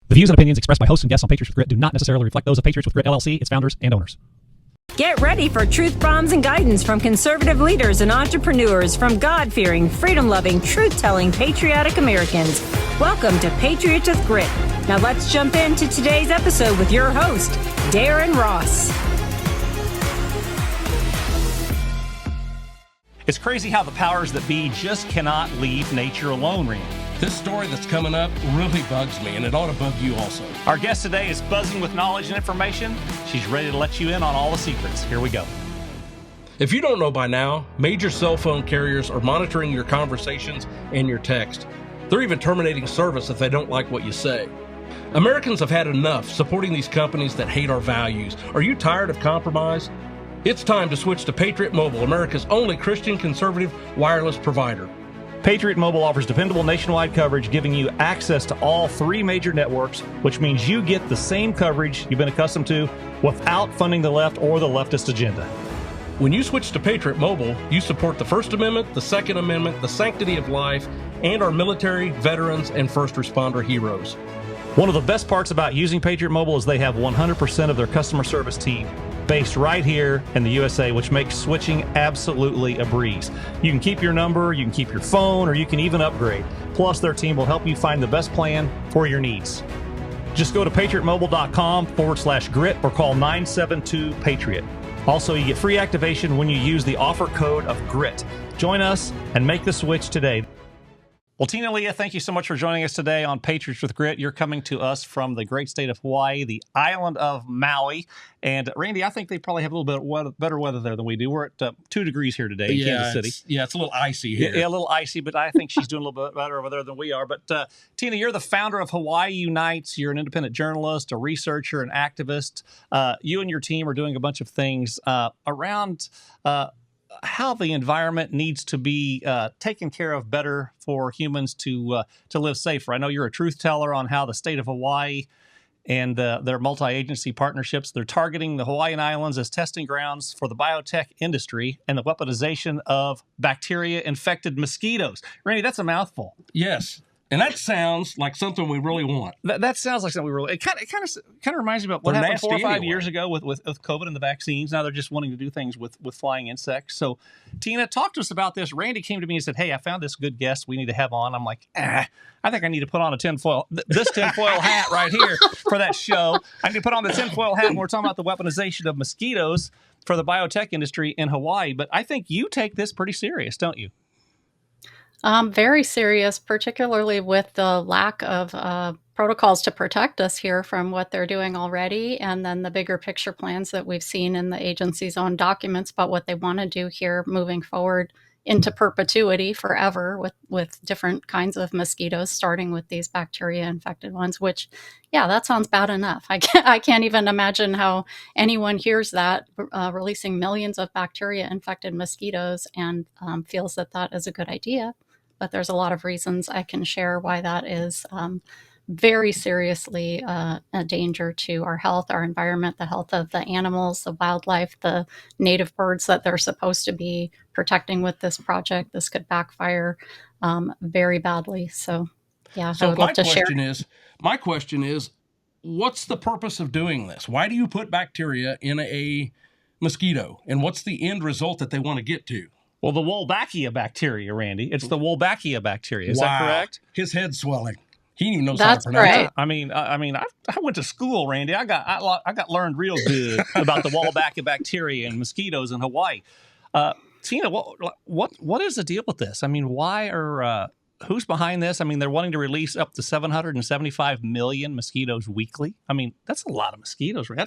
The views and opinions expressed by hosts and guests on Patriots with Grit do not necessarily reflect those of Patriots with Grit LLC, its founders, and owners. Get ready for truth bombs and guidance from conservative leaders and entrepreneurs from God-fearing, freedom-loving, truth-telling, patriotic Americans. Welcome to Patriots with Grit. Now let's jump into today's episode with your host, Darren Ross. It's crazy how the powers that be just cannot leave nature alone, Randy. This story that's coming up really bugs me, and it ought to bug you also. Our guest today is buzzing with knowledge and information. She's ready to let you in on all the secrets. Here we go. If you don't know by now, major cell phone carriers are monitoring your conversations and your text. They're even terminating service if they don't like what you say. Americans have had enough supporting these companies that hate our values. Are you tired of compromise? It's time to switch to Patriot Mobile, America's only Christian conservative wireless provider. Patriot Mobile offers dependable nationwide coverage, giving you access to all three major networks, which means you get the same coverage you've been accustomed to without funding the left or the leftist agenda. When you switch to Patriot Mobile, you support the First Amendment, the Second Amendment, the sanctity of life, and our military, veterans, and first responder heroes. One of the best parts about using Patriot Mobile is they have 100% of their customer service team based right here in the USA, which makes switching absolutely a breeze. You can keep your number, you can keep your phone, or you can even upgrade. Plus, their team will help you find the best plan for your needs. Just go to patriotmobile.com/grit or call 972-PATRIOT. Also, you get free activation when you use the offer code of GRIT. Join us and make the switch today. Well, Tina Leah, thank you so much for joining us today on Patriots with Grit. You're coming to us from the great state of Hawaii, the island of Maui. And Randy, I think they probably have a little bit better weather there than we do. We're at 2 degrees here today in Kansas City. It's a little icy here. Yeah, a little icy, but I think she's doing a little bit better over there than we are. But Tina, you're the founder of Hawaii Unites. You're an independent journalist, a researcher, an activist. You and your team are doing a bunch of things around how the environment needs to be taken care of better for humans to live safer. I know you're a truth teller on how the state of Hawaii and their multi-agency partnerships, they're targeting the Hawaiian Islands as testing grounds for the biotech industry and the weaponization of bacteria-infected mosquitoes. Randy, that's a mouthful. Yes. And that sounds like something we really want. That sounds like something we really. It kind of reminds me about what happened 4 or 5 years ago with COVID and the vaccines. Now they're just wanting to do things with flying insects. So, Tina, talk to us about this. Randy came to me and said, "Hey, I found this good guest we need to have on." I'm like, I think I need to put on a this tinfoil hat right here for that show. I need to put on the tinfoil hat when we're talking about the weaponization of mosquitoes for the biotech industry in Hawaii. But I think you take this pretty serious, don't you? Very serious, particularly with the lack of protocols to protect us here from what they're doing already, and then the bigger picture plans that we've seen in the agency's own documents about what they want to do here moving forward into perpetuity forever with different kinds of mosquitoes, starting with these bacteria-infected ones, which, yeah, that sounds bad enough. I can't even imagine how anyone hears that, releasing millions of bacteria-infected mosquitoes and feels that that is a good idea. But there's a lot of reasons I can share why that is very seriously a danger to our health, our environment, the health of the animals, the wildlife, the native birds that they're supposed to be protecting with this project. This could backfire very badly. So, yeah, I would love to share. My question is, what's the purpose of doing this? Why do you put bacteria in a mosquito? And what's the end result that they want to get to? Well, the Wolbachia bacteria, Randy. It's the Wolbachia bacteria. Is that correct? His head's swelling. He didn't even know how to pronounce it. I mean, I went to school, Randy. I got learned real good about the Wolbachia bacteria and mosquitoes in Hawaii. Tina, what is the deal with this? I mean, why are who's behind this? I mean, they're wanting to release up to 775 million mosquitoes weekly. I mean, that's a lot of mosquitoes. Right?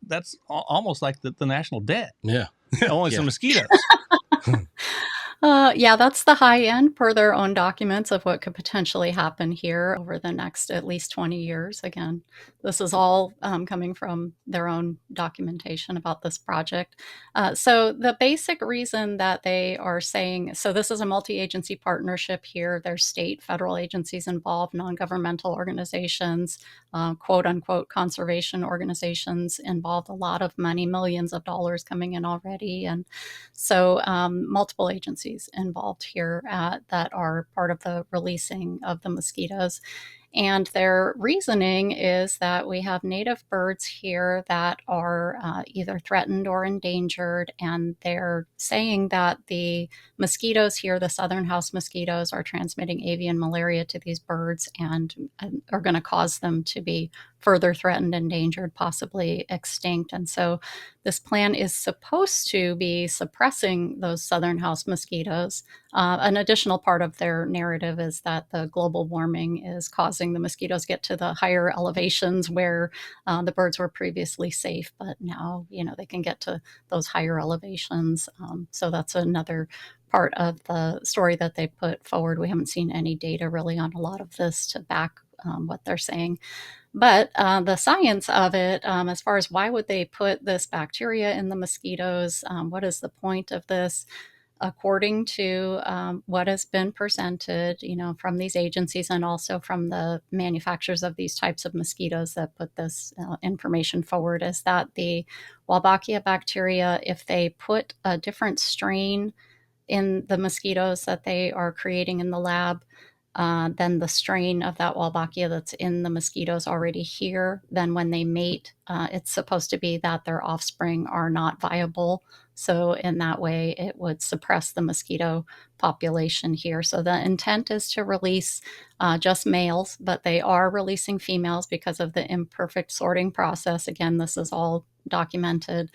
That's almost like the national debt. Yeah, only some mosquitoes. Yeah, that's the high end per their own documents of what could potentially happen here over the next at least 20 years. Again, this is all coming from their own documentation about this project. So the basic reason that they are saying, so this is a multi-agency partnership here. There's state, federal agencies involved, non-governmental organizations, quote unquote conservation organizations involved, a lot of money, millions of dollars coming in already. And so multiple agencies involved here that are part of the releasing of the mosquitoes. And their reasoning is that we have native birds here that are either threatened or endangered, and they're saying that the mosquitoes here, the southern house mosquitoes, are transmitting avian malaria to these birds and are going to cause them to be further threatened, endangered, possibly extinct. And so this plan is supposed to be suppressing those southern house mosquitoes. An additional part of their narrative is that the global warming is causing the mosquitoes get to the higher elevations where the birds were previously safe, but now, they can get to those higher elevations. So that's another part of the story that they put forward. We haven't seen any data really on a lot of this to back what they're saying. But the science of it, as far as why would they put this bacteria in the mosquitoes, what is the point of this? According to what has been presented, from these agencies and also from the manufacturers of these types of mosquitoes that put this information forward, is that the Wolbachia bacteria, if they put a different strain in the mosquitoes that they are creating in the lab, than the strain of that Wolbachia that's in the mosquitoes already here, then when they mate, it's supposed to be that their offspring are not viable. So in that way, it would suppress the mosquito population here. So the intent is to release just males, but they are releasing females because of the imperfect sorting process. Again, this is all documented.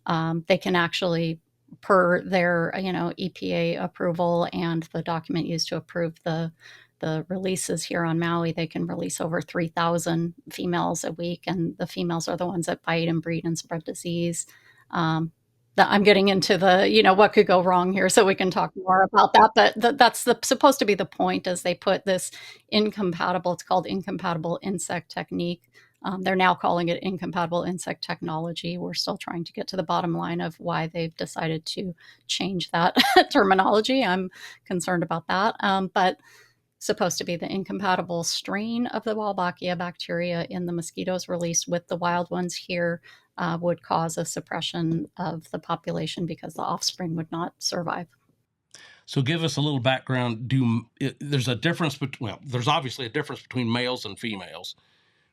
They can actually, per their EPA approval and the document used to approve the releases here on Maui, they can release over 3,000 females a week, and the females are the ones that bite and breed and spread disease. I'm getting into the, what could go wrong here, so we can talk more about that. But that's supposed to be the point, as they put this incompatible, it's called incompatible insect technique. They're now calling it incompatible insect technology. We're still trying to get to the bottom line of why they've decided to change that terminology. I'm concerned about that. But supposed to be the incompatible strain of the Wolbachia bacteria in the mosquitoes released with the wild ones here would cause a suppression of the population because the offspring would not survive. So give us a little background. There's a difference, there's obviously a difference between males and females,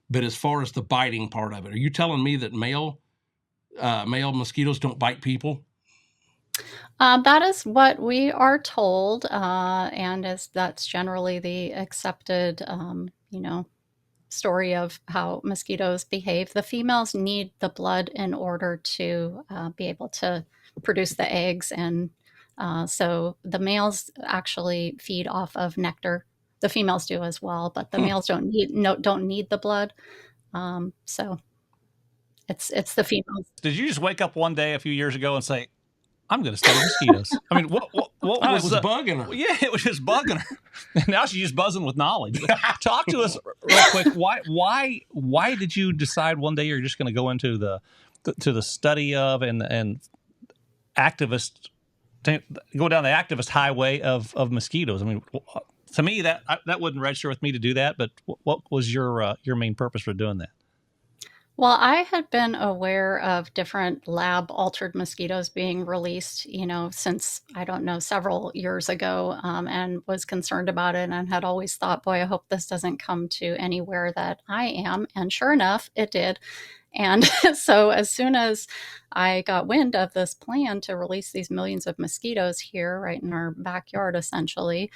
but as far as the biting part of it, are you telling me that male mosquitoes don't bite people? That is what we are told, and that's generally the accepted, story of how mosquitoes behave. The females need the blood in order to be able to produce the eggs, and so the males actually feed off of nectar. The females do as well, but the males don't need the blood. So it's the females. Did you just wake up one day a few years ago and say, I'm going to study mosquitoes? I mean, what was bugging her? Yeah, it was just bugging her. And now she's just buzzing with knowledge. Talk to us real quick. Why did you decide one day you're just going to go into the study of and activist, go down the activist highway of mosquitoes? I mean, to me that wouldn't register with me to do that. But what was your main purpose for doing that? Well, I had been aware of different lab-altered mosquitoes being released, since, I don't know, several years ago, and was concerned about it and had always thought, boy, I hope this doesn't come to anywhere that I am. And sure enough, it did. And so as soon as I got wind of this plan to release these millions of mosquitoes here, right in our backyard, essentially,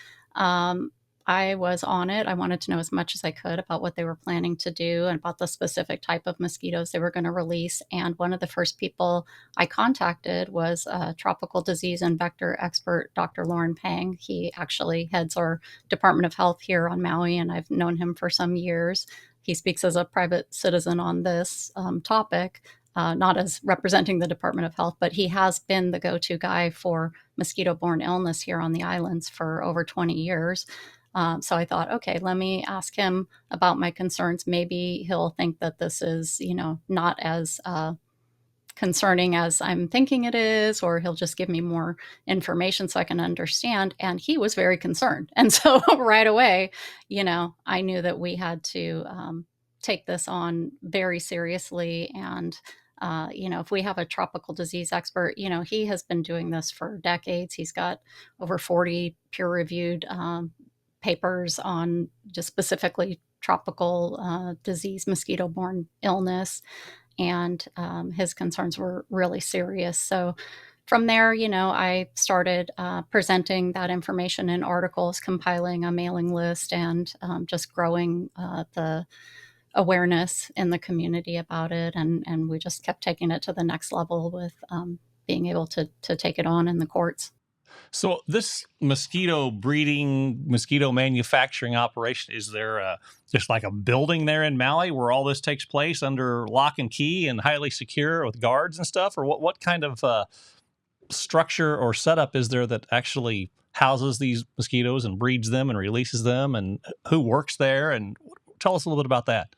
I was on it. I wanted to know as much as I could about what they were planning to do and about the specific type of mosquitoes they were going to release. And one of the first people I contacted was a tropical disease and vector expert, Dr. Lauren Pang. He actually heads our Department of Health here on Maui, and I've known him for some years. He speaks as a private citizen on this topic, not as representing the Department of Health, but he has been the go-to guy for mosquito-borne illness here on the islands for over 20 years. So I thought, okay, let me ask him about my concerns. Maybe he'll think that this is, not as concerning as I'm thinking it is, or he'll just give me more information so I can understand. And he was very concerned. And so right away, I knew that we had to take this on very seriously. And if we have a tropical disease expert, he has been doing this for decades. He's got over 40 peer-reviewed papers on just specifically tropical disease, mosquito-borne illness, and his concerns were really serious. So from there, I started presenting that information in articles, compiling a mailing list, and just growing the awareness in the community about it. And we just kept taking it to the next level with being able to take it on in the courts. So this mosquito breeding, mosquito manufacturing operation, is there just like a building there in Maui where all this takes place under lock and key and highly secure with guards and stuff? Or what kind of structure or setup is there that actually houses these mosquitoes and breeds them and releases them, and who works there? And tell us a little bit about that.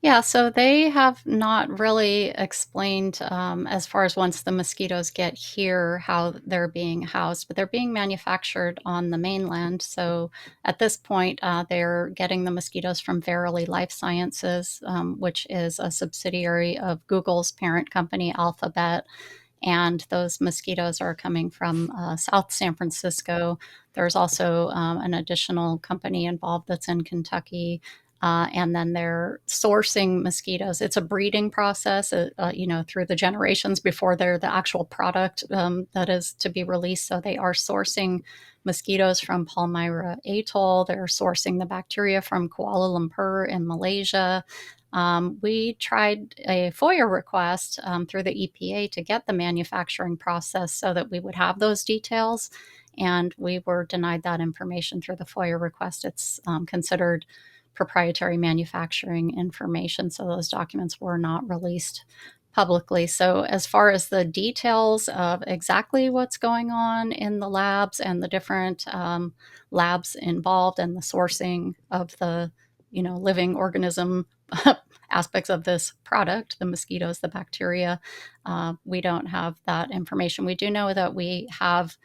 Yeah, so they have not really explained as far as once the mosquitoes get here how they're being housed, but they're being manufactured on the mainland. So at this point, they're getting the mosquitoes from Verily Life Sciences, which is a subsidiary of Google's parent company, Alphabet. And those mosquitoes are coming from South San Francisco. There's also an additional company involved that's in Kentucky. And then they're sourcing mosquitoes. It's a breeding process, through the generations before they're the actual product that is to be released. So they are sourcing mosquitoes from Palmyra Atoll. They're sourcing the bacteria from Kuala Lumpur in Malaysia. We tried a FOIA request through the EPA to get the manufacturing process so that we would have those details. And we were denied that information through the FOIA request. It's considered proprietary manufacturing information, so those documents were not released publicly. So as far as the details of exactly what's going on in the labs and the different labs involved and the sourcing of the living organism aspects of this product, the mosquitoes, the bacteria, we don't have that information. We do know that we have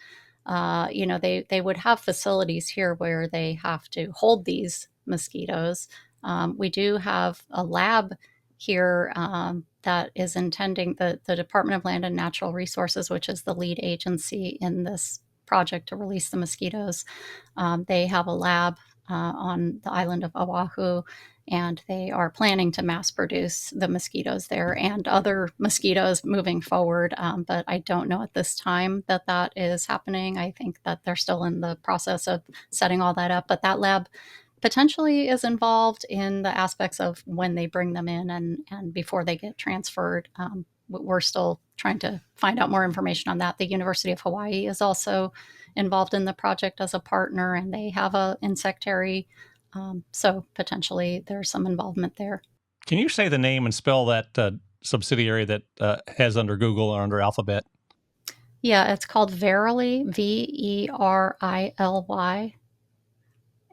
they would have facilities here where they have to hold these mosquitoes. We do have a lab here that is intending the Department of Land and Natural Resources, which is the lead agency in this project to release the mosquitoes. They have a lab on the island of Oahu, and they are planning to mass produce the mosquitoes there and other mosquitoes moving forward. But I don't know at this time that is happening. I think that they're still in the process of setting all that up. But that lab potentially is involved in the aspects of when they bring them in and before they get transferred. We're still trying to find out more information on that. The University of Hawaii is also involved in the project as a partner, and they have a insectary. So potentially there's some involvement there. Can you say the name and spell that subsidiary that has under Google or under Alphabet? Yeah, it's called Verily, Verily.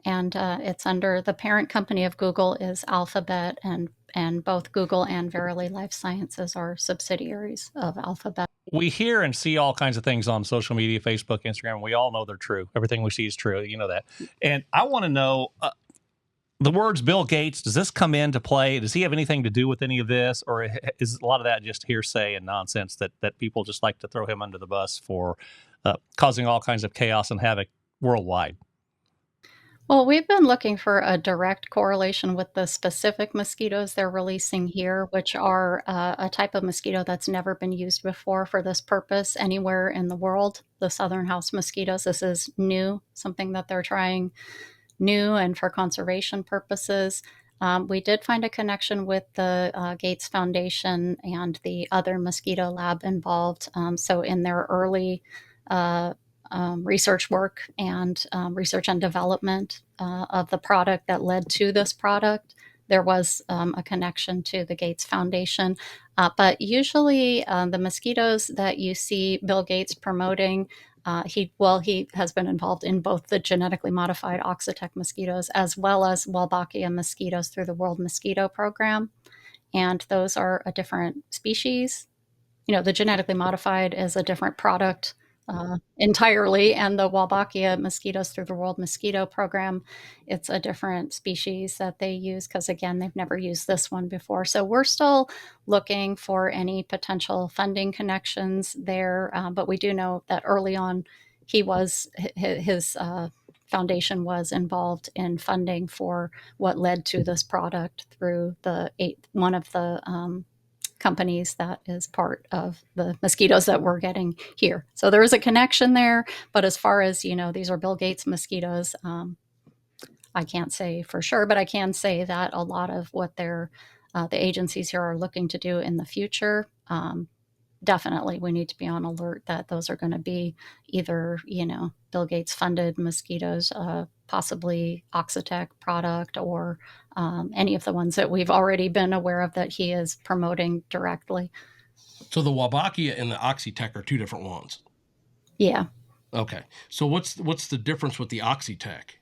And it's under the parent company of Google is Alphabet, and both Google and Verily Life Sciences are subsidiaries of Alphabet. We hear and see all kinds of things on social media, Facebook, Instagram. We all know they're true. Everything we see is true. You know that. And I want to know the words Bill Gates, does this come into play? Does he have anything to do with any of this? Or is a lot of that just hearsay and nonsense that people just like to throw him under the bus for causing all kinds of chaos and havoc worldwide? Well, we've been looking for a direct correlation with the specific mosquitoes they're releasing here, which are a type of mosquito that's never been used before for this purpose anywhere in the world. The southern house mosquitoes, this is new, something that they're trying new and for conservation purposes. We did find a connection with the Gates Foundation and the other mosquito lab involved. So in their early research work and research and development of the product that led to this product, there was a connection to the Gates Foundation. But usually the mosquitoes that you see Bill Gates promoting, he has been involved in both the genetically modified Oxitec mosquitoes as well as Wolbachia mosquitoes through the World Mosquito Program. And those are a different species. The genetically modified is a different product entirely, and the Wolbachia mosquitoes through the World Mosquito Program, it's a different species that they use because, again, they've never used this one before. So we're still looking for any potential funding connections there, but we do know that early on his foundation was involved in funding for what led to this product through one of the companies that is part of the mosquitoes that we're getting here. So there is a connection there. But as far as, these are Bill Gates mosquitoes, I can't say for sure, but I can say that a lot of what the agencies here are looking to do in the future, definitely we need to be on alert that those are going to be either, Bill Gates funded mosquitoes, possibly Oxitec product, or any of the ones that we've already been aware of that he is promoting directly. So the Wolbachia and the Oxitec are two different ones. Yeah. Okay. So what's the difference with the Oxitec?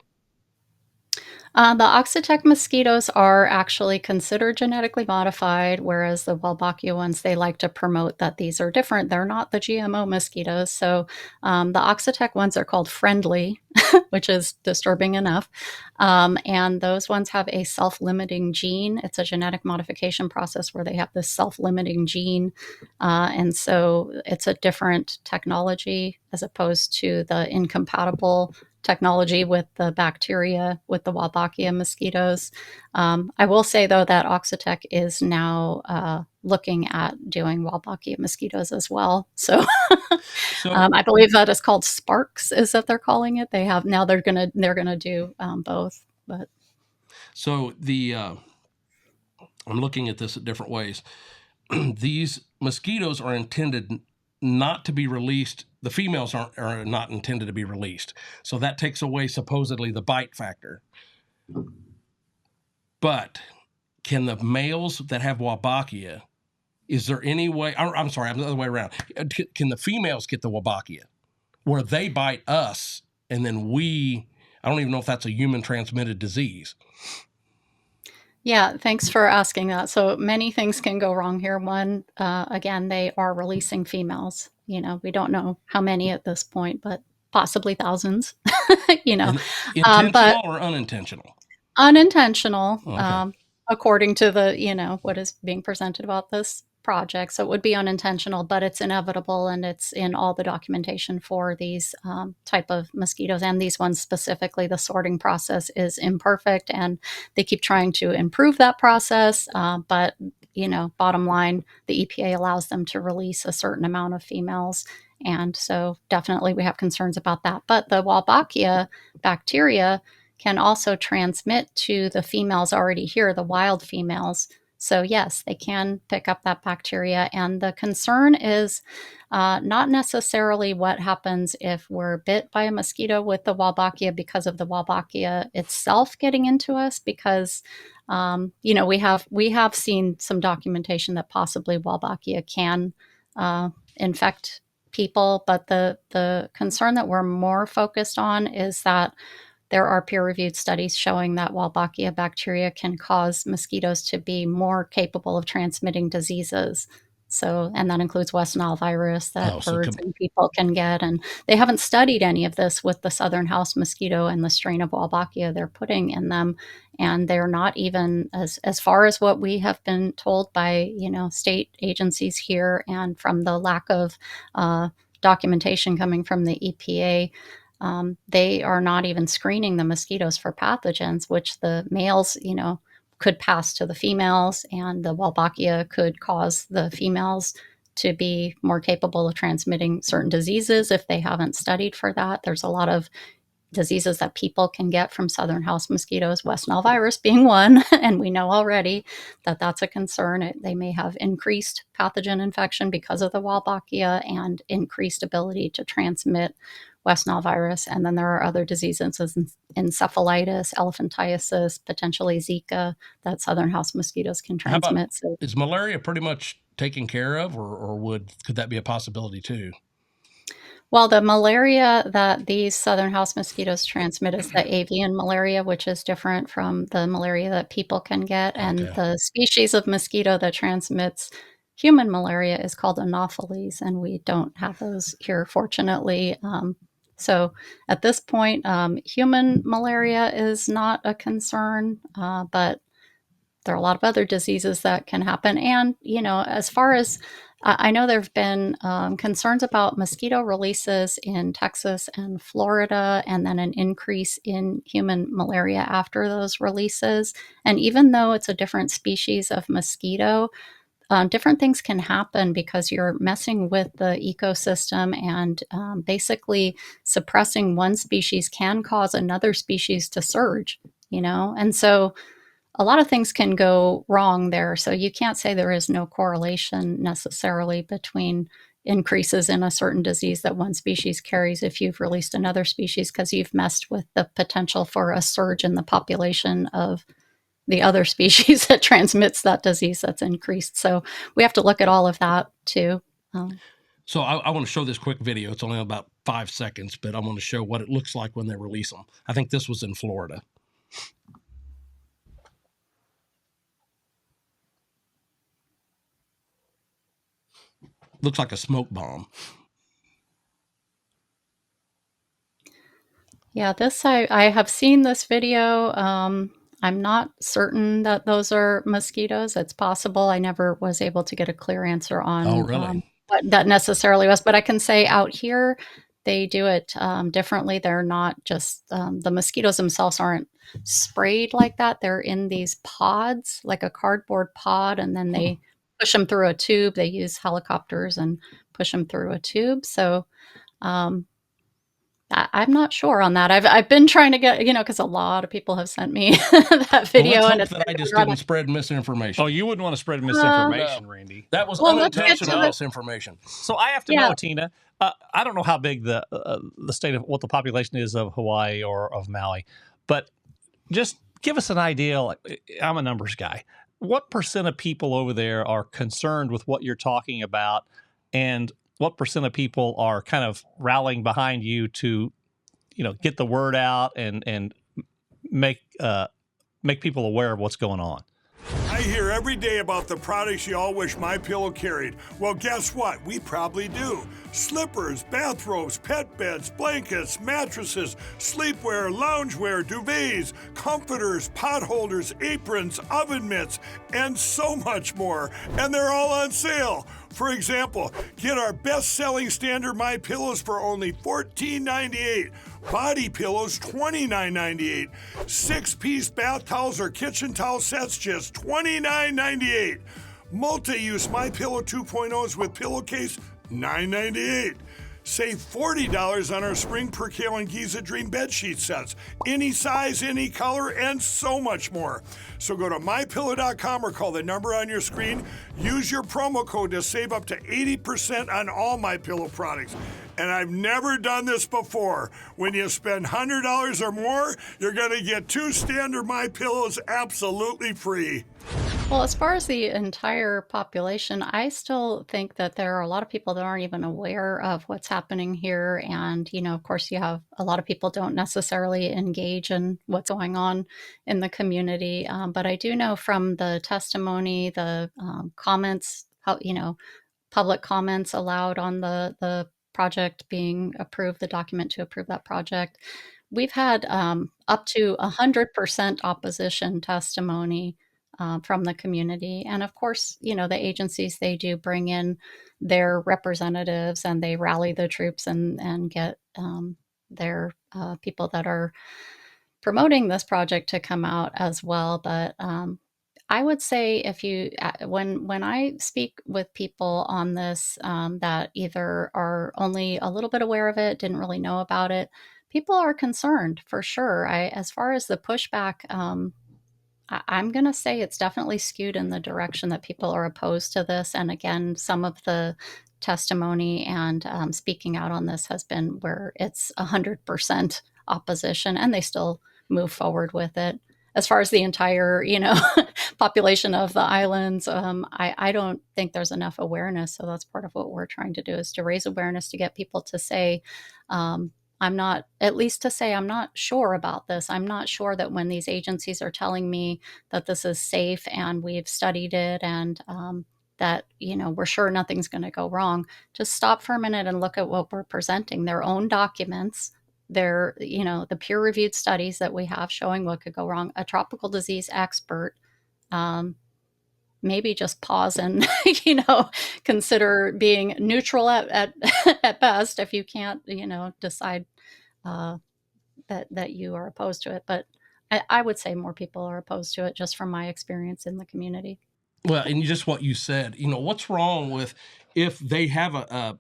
The Oxitec mosquitoes are actually considered genetically modified, whereas the Wolbachia ones, they like to promote that these are different. They're not the GMO mosquitoes. So the Oxitec ones are called friendly, which is disturbing enough. And those ones have a self-limiting gene. It's a genetic modification process where they have this self-limiting gene. And so it's a different technology as opposed to the incompatible technology with the bacteria, with the Wolbachia mosquitoes. I will say, though, that Oxitec is now looking at doing Wolbachia mosquitoes as well. So, I believe that is called Sparks, is that they're calling it. They have now. They're gonna do both. But so I'm looking at this at different ways. These mosquitoes are intended not to be released. The females are not intended to be released. So that takes away supposedly the bite factor. But can the males that have Wolbachia, is there any way, I'm sorry, I'm the other way around. Can the females get the Wolbachia where they bite us and then I don't even know if that's a human transmitted disease. yeah, thanks for asking that. So many things can go wrong here. One, again, they are releasing females. We don't know how many at this point, but possibly thousands. Intentional but or unintentional? unintentional, Okay. according to the what is being presented about this project. So it would be unintentional, but it's inevitable, and it's in all the documentation for these type of mosquitoes, and these ones specifically. The sorting process is imperfect, and they keep trying to improve that process. But bottom line, the EPA allows them to release a certain amount of females, and so definitely we have concerns about that. But the Wolbachia bacteria can also transmit to the females already here, the wild females. So yes, they can pick up that bacteria. And the concern is not necessarily what happens if we're bit by a mosquito with the Wolbachia because of the Wolbachia itself getting into us, because we have seen some documentation that possibly Wolbachia can infect people. But the concern that we're more focused on is that there are peer-reviewed studies showing that Wolbachia bacteria can cause mosquitoes to be more capable of transmitting diseases. So, and that includes West Nile virus that birds and people can get. And they haven't studied any of this with the southern house mosquito and the strain of Wolbachia they're putting in them. And they're not even, as far as what we have been told by, state agencies here, and from the lack of documentation coming from the EPA, they are not even screening the mosquitoes for pathogens, which the males, could pass to the females, and the Wolbachia could cause the females to be more capable of transmitting certain diseases if they haven't studied for that. There's a lot of diseases that people can get from southern house mosquitoes, West Nile virus being one, and we know already that that's a concern. They may have increased pathogen infection because of the Wolbachia and increased ability to transmit West Nile virus. And then there are other diseases, encephalitis, elephantiasis, potentially Zika, that southern house mosquitoes can transmit. So is malaria pretty much taken care of, or could that be a possibility too? Well, the malaria that these southern house mosquitoes transmit is the avian malaria, which is different from the malaria that people can get. Okay. And the species of mosquito that transmits human malaria is called Anopheles, and we don't have those here, fortunately. So at this point, human malaria is not a concern, but there are a lot of other diseases that can happen. And, as far as I know there have been concerns about mosquito releases in Texas and Florida, and then an increase in human malaria after those releases. And even though it's a different species of mosquito, different things can happen because you're messing with the ecosystem, and basically suppressing one species can cause another species to surge, And so a lot of things can go wrong there. So you can't say there is no correlation necessarily between increases in a certain disease that one species carries if you've released another species, because you've messed with the potential for a surge in the population of the other species that transmits that disease that's increased. So we have to look at all of that too. So I want to show this quick video. It's only about 5 seconds, but I want to show what it looks like when they release them. I think this was in Florida. Looks like a smoke bomb. Yeah, I have seen this video. I'm not certain that those are mosquitoes. It's possible. I never was able to get a clear answer on Oh, really? what that necessarily was. But I can say out here, they do it differently. They're not just the mosquitoes themselves aren't sprayed like that. They're in these pods, like a cardboard pod, and then they push them through a tube. They use helicopters and push them through a tube. So um, I'm not sure on that. I've been trying to get, because a lot of people have sent me that video, Well, and let's hope that I just didn't spread misinformation. Oh, you wouldn't want to spread misinformation, No. Randy. That was Well, let's get to unintentional the misinformation. So I have to yeah. know, Tina. I don't know how big the state of what the population is of Hawaii or of Maui, but just give us an idea. Like, I'm a numbers guy. What percent of people over there are concerned with what you're talking about, and what percent of people are kind of rallying behind you to, get the word out and make people aware of what's going on? I hear every day about the products you all wish MyPillow carried. Well, guess what? We probably do. Slippers, bathrobes, pet beds, blankets, mattresses, sleepwear, loungewear, duvets, comforters, pot holders, aprons, oven mitts, and so much more. And they're all on sale. For example, get our best-selling standard MyPillows for only $14.98. Body pillows, $29.98. 6-piece bath towels or kitchen towel sets, just $29.98. Multi-use MyPillow 2.0s with pillowcase, $9.98. Save $40 on our Spring Percale and Giza Dream bed sheet sets. Any size, any color, and so much more. So go to MyPillow.com or call the number on your screen. Use your promo code to save up to 80% on all MyPillow products. And I've never done this before. When you spend $100 or more, you're going to get 2 standard MyPillows absolutely free. Well, as far as the entire population, I still think that there are a lot of people that aren't even aware of what's happening here. And, of course, you have a lot of people don't necessarily engage in what's going on in the community. But I do know from the testimony, the comments, public comments allowed on the project being approved, the document to approve that project, we've had up to 100% opposition testimony from the community. And of course, the agencies, they do bring in their representatives and they rally the troops and get their people that are promoting this project to come out as well. But I would say if you, when I speak with people on this that either are only a little bit aware of it, didn't really know about it, people are concerned for sure. As far as the pushback, I'm going to say it's definitely skewed in the direction that people are opposed to this. And again, some of the testimony and speaking out on this has been where it's 100% opposition, and they still move forward with it. As far as the entire, population of the islands, I don't think there's enough awareness. So that's part of what we're trying to do, is to raise awareness, to get people to say, I'm not sure about this. I'm not sure that when these agencies are telling me that this is safe and we've studied it and that, we're sure nothing's going to go wrong. Just stop for a minute and look at what we're presenting, their own documents, the peer-reviewed studies that we have showing what could go wrong, a tropical disease expert maybe just pause and, consider being neutral at at best if you can't, decide that you are opposed to it. But I would say more people are opposed to it just from my experience in the community. Well, and just what you said, what's wrong with if they have a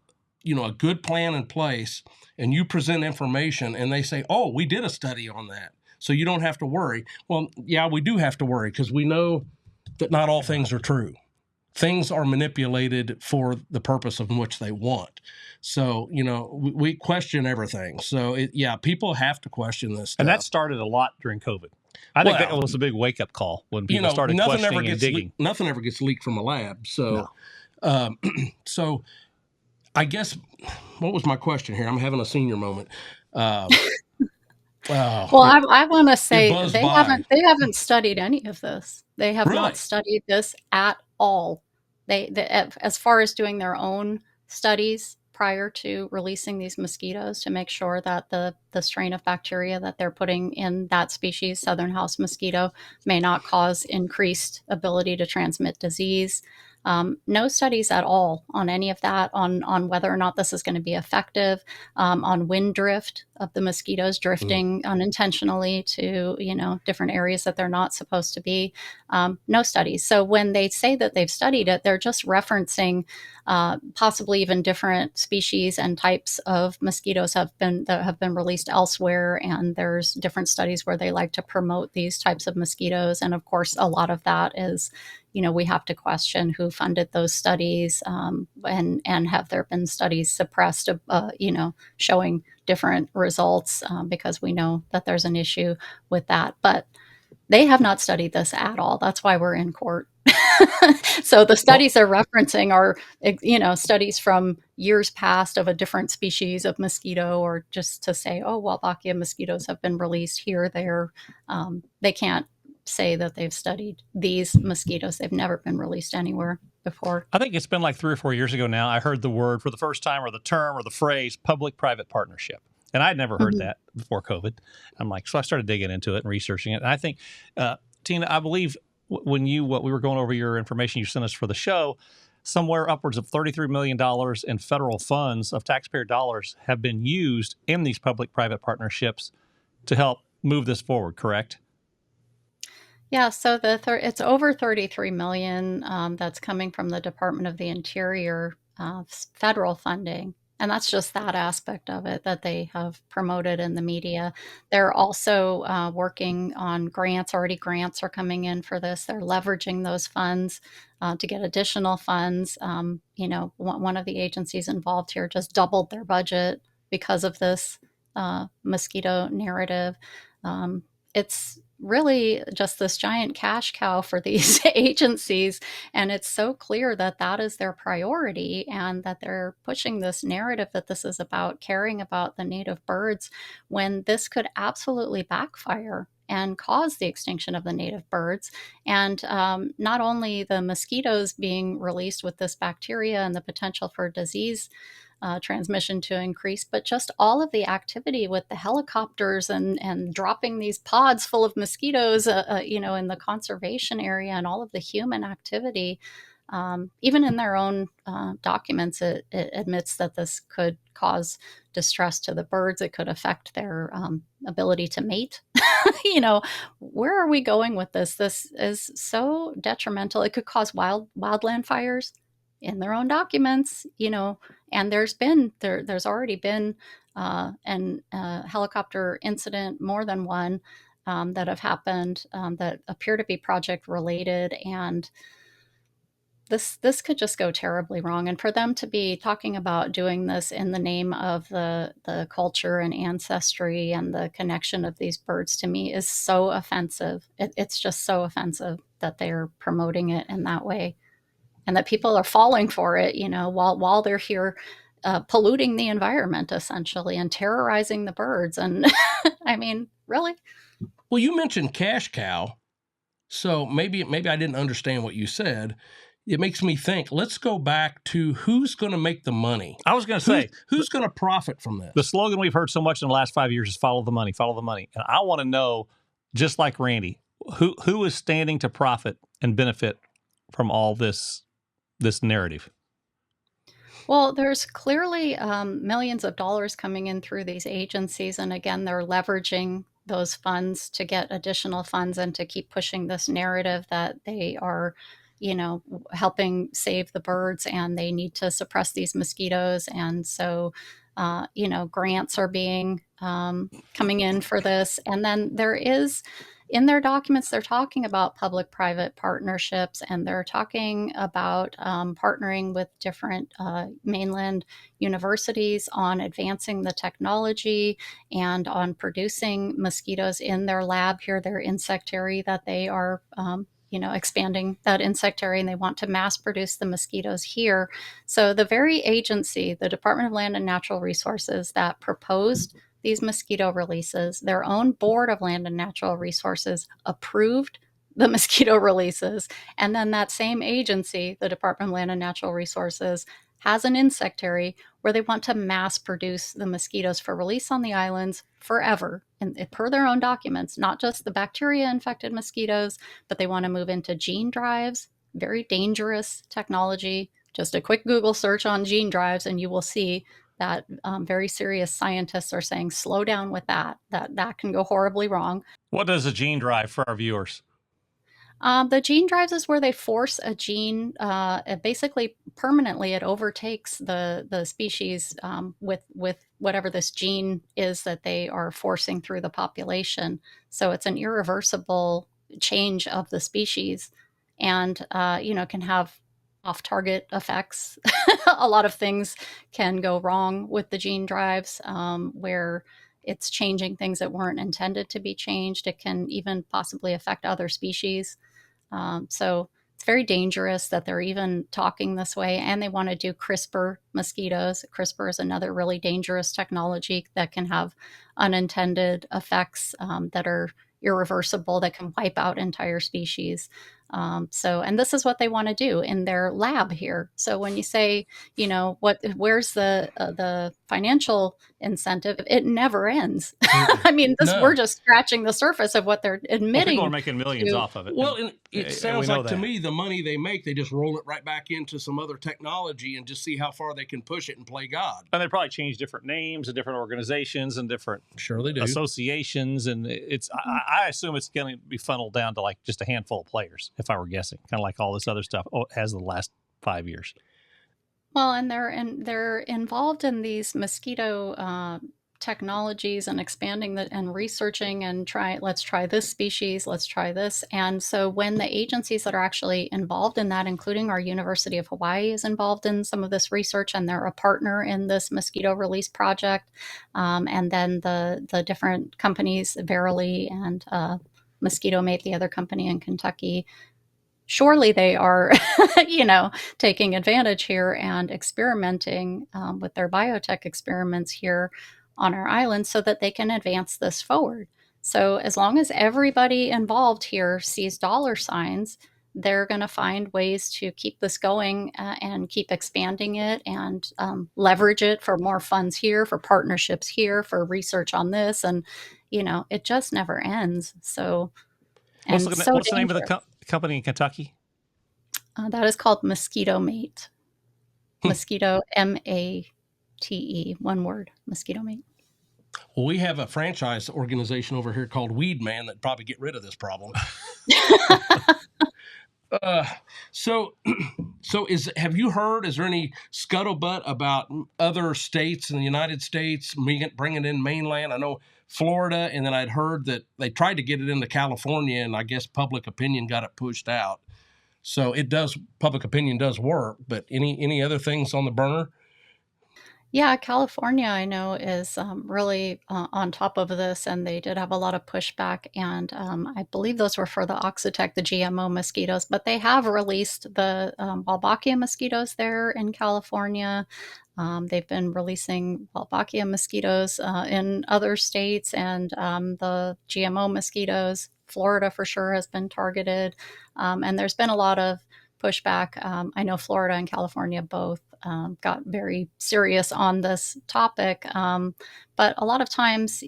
good plan in place and you present information and they say, oh, we did a study on that, so you don't have to worry. Well, yeah, we do have to worry because we know that not all things are true. Things are manipulated for the purpose of which they want. So, we question everything. So, people have to question this stuff. And that started a lot during COVID. I think that was a big wake-up call when people started questioning and digging. Nothing ever gets leaked from a lab. So, so I guess, what was my question here? I'm having a senior moment. Well, I want to say they haven't studied any of this. They have not studied this at all. They as far as doing their own studies prior to releasing these mosquitoes to make sure that the strain of bacteria that they're putting in that species, southern house mosquito, may not cause increased ability to transmit disease. No studies at all on any of that, on whether or not this is going to be effective, on wind drift of the mosquitoes drifting unintentionally to, different areas that they're not supposed to be. No studies. So when they say that they've studied it, they're just referencing possibly even different species and types of mosquitoes that have been released elsewhere. And there's different studies where they like to promote these types of mosquitoes. And of course, a lot of that is, we have to question who funded those studies, and have there been studies suppressed, showing different results, because we know that there's an issue with that. But they have not studied this at all. That's why we're in court. So the studies they're referencing are, studies from years past of a different species of mosquito, or just to say, oh, Wolbachia mosquitoes have been released here, there. They can't say that they've studied these mosquitoes. They've never been released anywhere before. I think it's been like 3 or 4 years ago now. I heard the word for the first time, or the term, or the phrase, public-private partnership. And I'd never heard that before COVID. So I started digging into it and researching it. And I think, Tina, I believe when we were going over your information you sent us for the show, somewhere upwards of $33 million in federal funds of taxpayer dollars have been used in these public-private partnerships to help move this forward, correct? Yeah, so it's over 33 million that's coming from the Department of the Interior federal funding. And that's just that aspect of it that they have promoted in the media. They're also working on grants. Already grants are coming in for this. They're leveraging those funds to get additional funds. One of the agencies involved here just doubled their budget because of this mosquito narrative. It's really just this giant cash cow for these agencies. And it's so clear that that is their priority, and that they're pushing this narrative that this is about caring about the native birds, when this could absolutely backfire and cause the extinction of the native birds. And not only the mosquitoes being released with this bacteria and the potential for disease transmission to increase, but just all of the activity with the helicopters and dropping these pods full of mosquitoes, in the conservation area, and all of the human activity. Even in their own documents, it admits that this could cause distress to the birds. It could affect their ability to mate. Where are we going with this? This is so detrimental. It could cause wildland fires in their own documents, and there's already been an helicopter incident, more than one, that have happened that appear to be project related. And this could just go terribly wrong. And for them to be talking about doing this in the name of the culture and ancestry and the connection of these birds, to me, is so offensive. It's just so offensive that they're promoting it in that way. And that people are falling for it, while they're here polluting the environment, essentially, and terrorizing the birds. And I mean, really? Well, you mentioned cash cow, so maybe I didn't understand what you said. It makes me think, let's go back to who's going to make the money. I was going to say, who's going to profit from this? The slogan we've heard so much in the last 5 years is follow the money, follow the money. And I want to know, just like Randy, who is standing to profit and benefit from all this narrative? Well, there's clearly millions of dollars coming in through these agencies. And again, they're leveraging those funds to get additional funds and to keep pushing this narrative that they are, helping save the birds and they need to suppress these mosquitoes. And so, grants are being coming in for this. And then there is in their documents, they're talking about public-private partnerships, and they're talking about partnering with different mainland universities on advancing the technology and on producing mosquitoes in their lab here, their insectary that they are expanding that insectary, and they want to mass produce the mosquitoes here. So the very agency, the Department of Land and Natural Resources, that proposed these mosquito releases, their own board of land and natural resources approved the mosquito releases. And then that same agency, the Department of Land and Natural Resources, has an insectary where they want to mass produce the mosquitoes for release on the islands forever, and per their own documents, not just the bacteria infected mosquitoes, but they want to move into gene drives, very dangerous technology. Just a quick Google search on gene drives and you will see that very serious scientists are saying, slow down with that can go horribly wrong. What does a gene drive for our viewers? The gene drives is where they force a gene, basically permanently it overtakes the species with whatever this gene is that they are forcing through the population. So it's an irreversible change of the species, and can have off-target effects. A lot of things can go wrong with the gene drives, where it's changing things that weren't intended to be changed. It can even possibly affect other species. So it's very dangerous that they're even talking this way, and they want to do CRISPR mosquitoes. CRISPR is another really dangerous technology that can have unintended effects that are irreversible, that can wipe out entire species. And this is what they want to do in their lab here. So when you say, where's the financial incentive? It never ends. I mean, we're just scratching the surface of what they're admitting. Well, people are making millions off of it. Well, and it sounds like to that. me the money they make, they just roll it right back into some other technology and just see how far they can push it and play God. And they probably change different names and different organizations and different associations, and I assume it's going to be funneled down to like just a handful of players, if I were guessing, kind of like all this other stuff has the last 5 years. Well, and they're involved in these mosquito technologies and expanding and researching and let's try this species, let's try this. And so when the agencies that are actually involved in that, including our University of Hawaii, is involved in some of this research, and they're a partner in this mosquito release project, and then the different companies, Verily and Mosquito Mate, the other company in Kentucky, surely they are, taking advantage here and experimenting with their biotech experiments here on our island so that they can advance this forward. So as long as everybody involved here sees dollar signs, they're going to find ways to keep this going and keep expanding it and leverage it for more funds here, for partnerships here, for research on this. And, it just never ends. So, what's the name of the company in Kentucky? That is called Mosquito Mate. Mosquito, M-A-T-E, one word, Mosquito Mate. Well, we have a franchise organization over here called Weed Man that probably get rid of this problem. Have you heard, is there any scuttlebutt about other states in the United States bringing in mainland? I know Florida, and then I'd heard that they tried to get it into California, and I guess public opinion got it pushed out. So public opinion does work, but any other things on the burner? Yeah, California, I know, is really on top of this, and they did have a lot of pushback. And I believe those were for the Oxitec, the GMO mosquitoes, but they have released the Wolbachia mosquitoes there in California. They've been releasing Wolbachia mosquitoes in other states, and the GMO mosquitoes. Florida for sure has been targeted, and there's been a lot of pushback. I know Florida and California both got very serious on this topic. But a lot of times,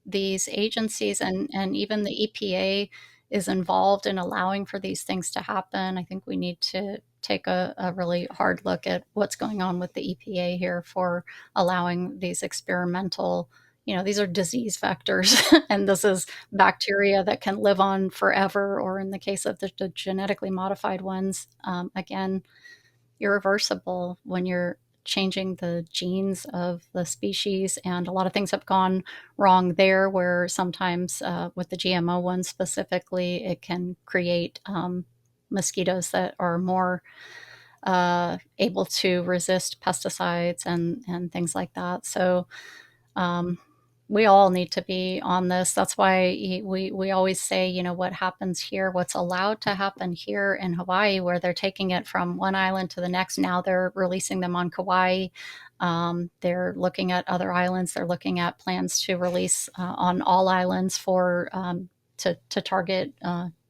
these agencies and even the EPA is involved in allowing for these things to happen. I think we need to take a really hard look at what's going on with the EPA here for allowing these experimental, these are disease vectors, and this is bacteria that can live on forever, or in the case of the genetically modified ones, again, irreversible when you're changing the genes of the species. And a lot of things have gone wrong there, where sometimes with the GMO ones specifically, it can create mosquitoes that are more able to resist pesticides and things like that. So we all need to be on this. That's why we always say, what happens here, what's allowed to happen here in Hawaii, where they're taking it from one island to the next. Now they're releasing them on Kauai. They're looking at other islands. They're looking at plans to release on all islands for to target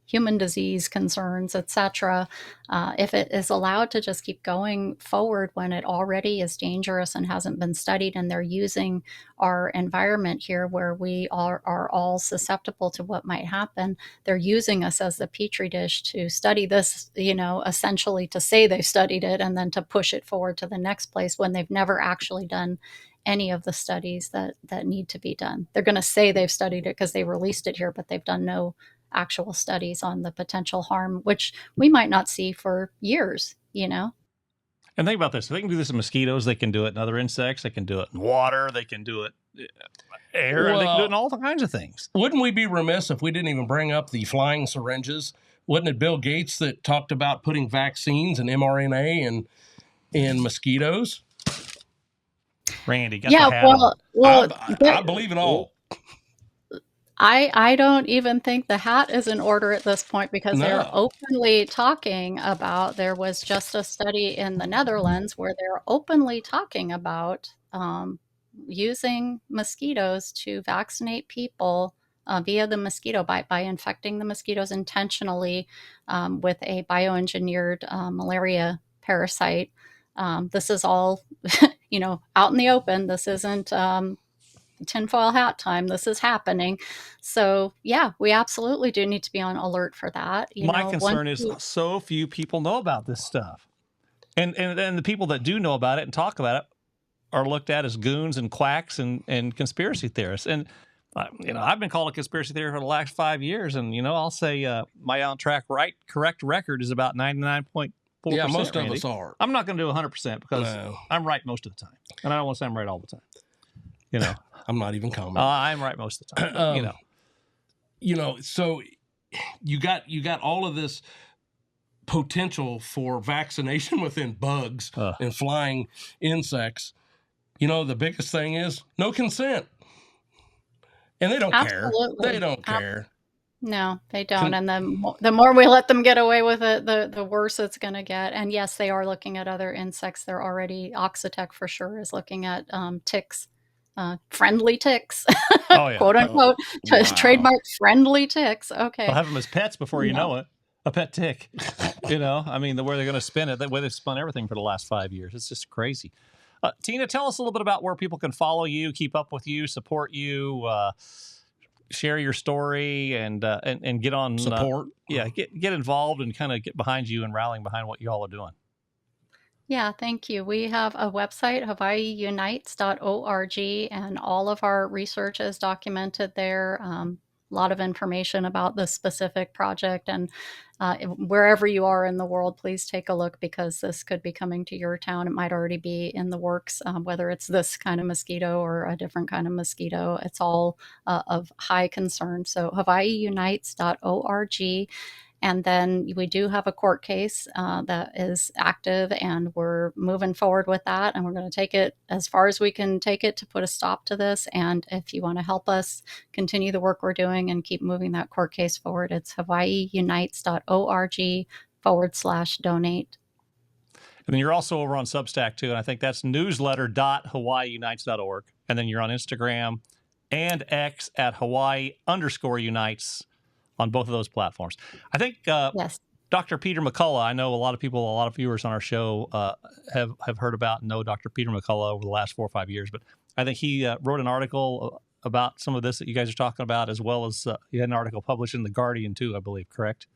human disease concerns, etc. If it is allowed to just keep going forward when it already is dangerous and hasn't been studied, and they're using our environment here where we are all susceptible to what might happen, they're using us as the petri dish to study this, essentially to say they studied it and then to push it forward to the next place when they've never actually done any of the studies that need to be done. They're going to say they've studied it because they released it here, but they've done no actual studies on the potential harm, which we might not see for years, And think about this. If they can do this in mosquitoes, they can do it in other insects. They can do it in water. They can do it air. They can do it in all kinds of things. Wouldn't we be remiss if we didn't even bring up the flying syringes? Wasn't it Bill Gates that talked about putting vaccines and mRNA in mosquitoes? Randy, got the hat on. I believe it all. I don't even think the hat is in order at this point, because they're openly talking about, there was just a study in the Netherlands where they're openly talking about using mosquitoes to vaccinate people via the mosquito bite, by infecting the mosquitoes intentionally with a bioengineered malaria parasite. This is all, out in the open. This isn't tinfoil hat time. This is happening. So yeah, we absolutely do need to be on alert for that. My concern is so few people know about this stuff. And the people that do know about it and talk about it are looked at as goons and quacks and conspiracy theorists. And I've been called a conspiracy theorist for the last 5 years, and I'll say my on track correct record is about 99.4%. Yeah, most Randy. of us are. I'm not going to do 100% because I'm right most of the time, and I don't want to say I'm right all the time. I'm not even commenting. I'm right most of the time. So you got all of this potential for vaccination within bugs and flying insects. The biggest thing is no consent. And they don't care. They don't care. No, they don't. And the more we let them get away with it, the worse it's going to get. And yes, they are looking at other insects. They're already, Oxitec for sure is looking at ticks. Friendly ticks, quote unquote, trademark friendly ticks. Okay. They'll have them as pets before you know it. A pet tick. The way they're going to spin it, the way they've spun everything for the last 5 years. It's just crazy. Tina, tell us a little bit about where people can follow you, keep up with you, support you, share your story, and get on support. Get involved and kind of get behind you and rallying behind what you all are doing. Yeah, thank you. We have a website, hawaiiunites.org, and all of our research is documented there. A lot of information about the specific project, and wherever you are in the world, please take a look, because this could be coming to your town. It might already be in the works, whether it's this kind of mosquito or a different kind of mosquito. It's all of high concern. So hawaiiunites.org. And then we do have a court case that is active, and we're moving forward with that. And we're going to take it as far as we can take it to put a stop to this. And if you want to help us continue the work we're doing and keep moving that court case forward, it's hawaiiunites.org/donate. And then you're also over on Substack too. And I think that's newsletter.hawaiiunites.org. And then you're on Instagram and X at Hawaii_unites. On both of those platforms. I think yes. Dr. Peter McCullough, I know a lot of viewers on our show have heard about and know Dr. Peter McCullough over the last 4 or 5 years, but I think he wrote an article about some of this that you guys are talking about, as well as you had an article published in The Guardian too, I believe, correct?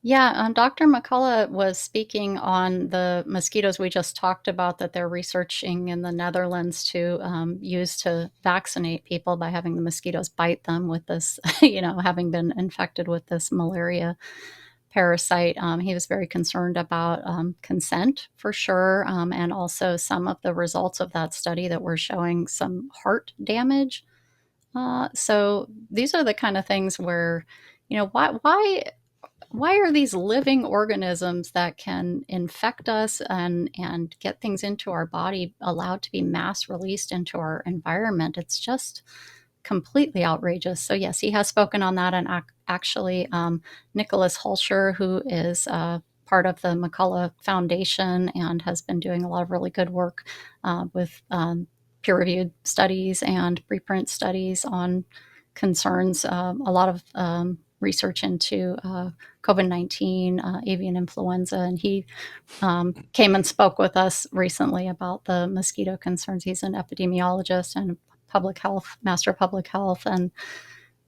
Yeah, Dr. McCullough was speaking on the mosquitoes we just talked about that they're researching in the Netherlands to use to vaccinate people by having the mosquitoes bite them with this, having been infected with this malaria parasite. He was very concerned about consent for sure, and also some of the results of that study that were showing some heart damage. So these are the kind of things where, why are these living organisms that can infect us and get things into our body allowed to be mass released into our environment? It's just completely outrageous. So yes, he has spoken on that, and actually, Nicholas Hulscher, who is part of the McCullough Foundation and has been doing a lot of really good work with peer-reviewed studies and preprint studies on concerns, a lot of research into COVID-19, avian influenza, and he came and spoke with us recently about the mosquito concerns. He's an epidemiologist and public health, master of public health, and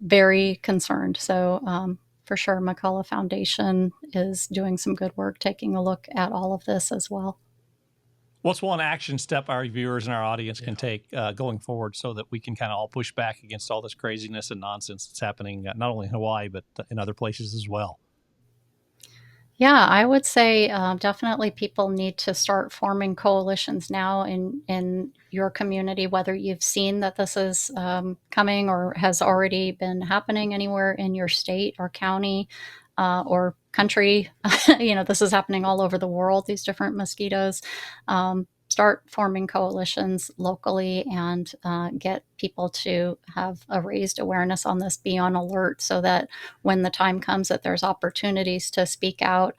very concerned. So for sure, McCullough Foundation is doing some good work, taking a look at all of this as well. What's one action step our viewers and our audience can take going forward so that we can kind of all push back against all this craziness and nonsense that's happening not only in Hawaii, but in other places as well? Yeah, I would say definitely people need to start forming coalitions now in your community, whether you've seen that this is coming or has already been happening anywhere in your state or county or country. This is happening all over the world, these different mosquitoes. Start forming coalitions locally and get people to have a raised awareness on this, be on alert, so that when the time comes that there's opportunities to speak out,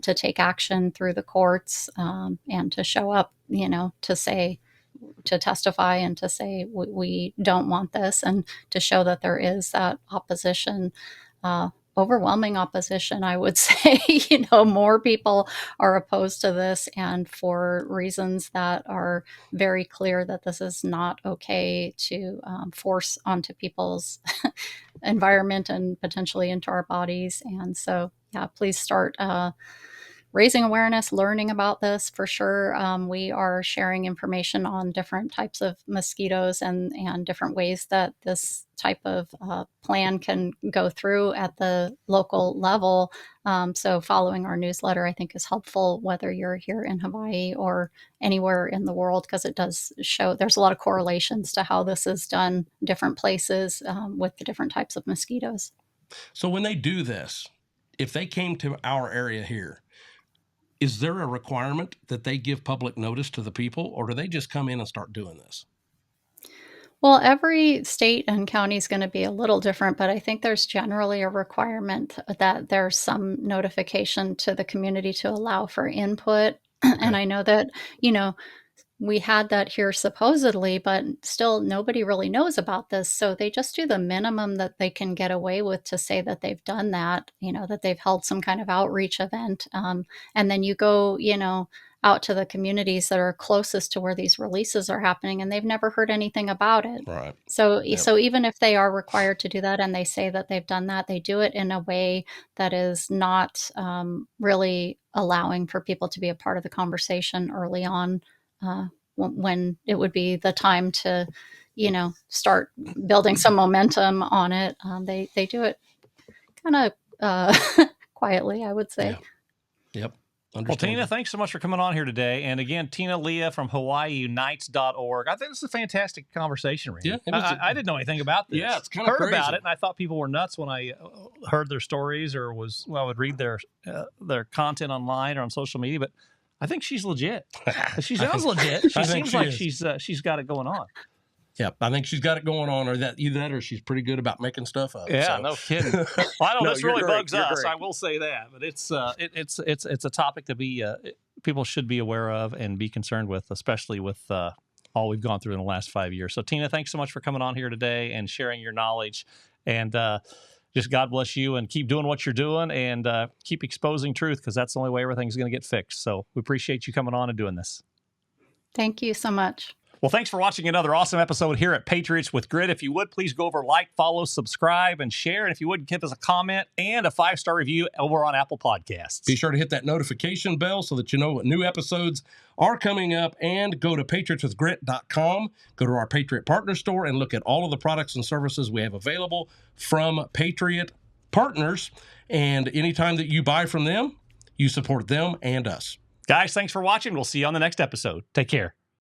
to take action through the courts, and to show up, to testify and to say we don't want this, and to show that there is that opposition, overwhelming opposition, I would say. More people are opposed to this, and for reasons that are very clear, that this is not okay to force onto people's environment and potentially into our bodies. And so, yeah, please start raising awareness, learning about this for sure. We are sharing information on different types of mosquitoes and different ways that this type of plan can go through at the local level. So following our newsletter, I think, is helpful, whether you're here in Hawaii or anywhere in the world, because it does show there's a lot of correlations to how this is done different places with the different types of mosquitoes. So when they do this, if they came to our area here, is there a requirement that they give public notice to the people, or do they just come in and start doing this? Well, every state and county is going to be a little different, but I think there's generally a requirement that there's some notification to the community to allow for input. Okay. And I know that, we had that here supposedly, but still nobody really knows about this. So they just do the minimum that they can get away with to say that they've done that, that they've held some kind of outreach event. And then you go, out to the communities that are closest to where these releases are happening, and they've never heard anything about it. Right. So even if they are required to do that and they say that they've done that, they do it in a way that is not really allowing for people to be a part of the conversation early on, when it would be the time to, start building some momentum on it. They do it kind of quietly, I would say. Yeah. Yep. Well, Tina, thanks so much for coming on here today. And again, Tina Leah from HawaiiUnites.org. I think this is a fantastic conversation, Randy. Yeah, I didn't know anything about this. Yeah, it's kind of heard crazy about it, and I thought people were nuts when I heard their stories or I would read their content online or on social media. But I think she's legit. She sounds legit. She seems like she's got it going on. Yeah, I think she's got it going on, or either that or she's pretty good about making stuff up. Yeah, so. No kidding. Well, I don't know. This really bugs us. Great. I will say that, but it's a topic to be people should be aware of and be concerned with, especially with all we've gone through in the last 5 years. So, Tina, thanks so much for coming on here today and sharing your knowledge. And just God bless you, and keep doing what you're doing, and keep exposing truth, because that's the only way everything's going to get fixed. So we appreciate you coming on and doing this. Thank you so much. Well, thanks for watching another awesome episode here at Patriots with Grit. If you would, please go over, like, follow, subscribe, and share. And if you would, give us a comment and a 5-star review over on Apple Podcasts. Be sure to hit that notification bell so that you know what new episodes are coming up, and go to patriotswithgrit.com. Go to our Patriot Partner Store and look at all of the products and services we have available from Patriot Partners. And anytime that you buy from them, you support them and us. Guys, thanks for watching. We'll see you on the next episode. Take care.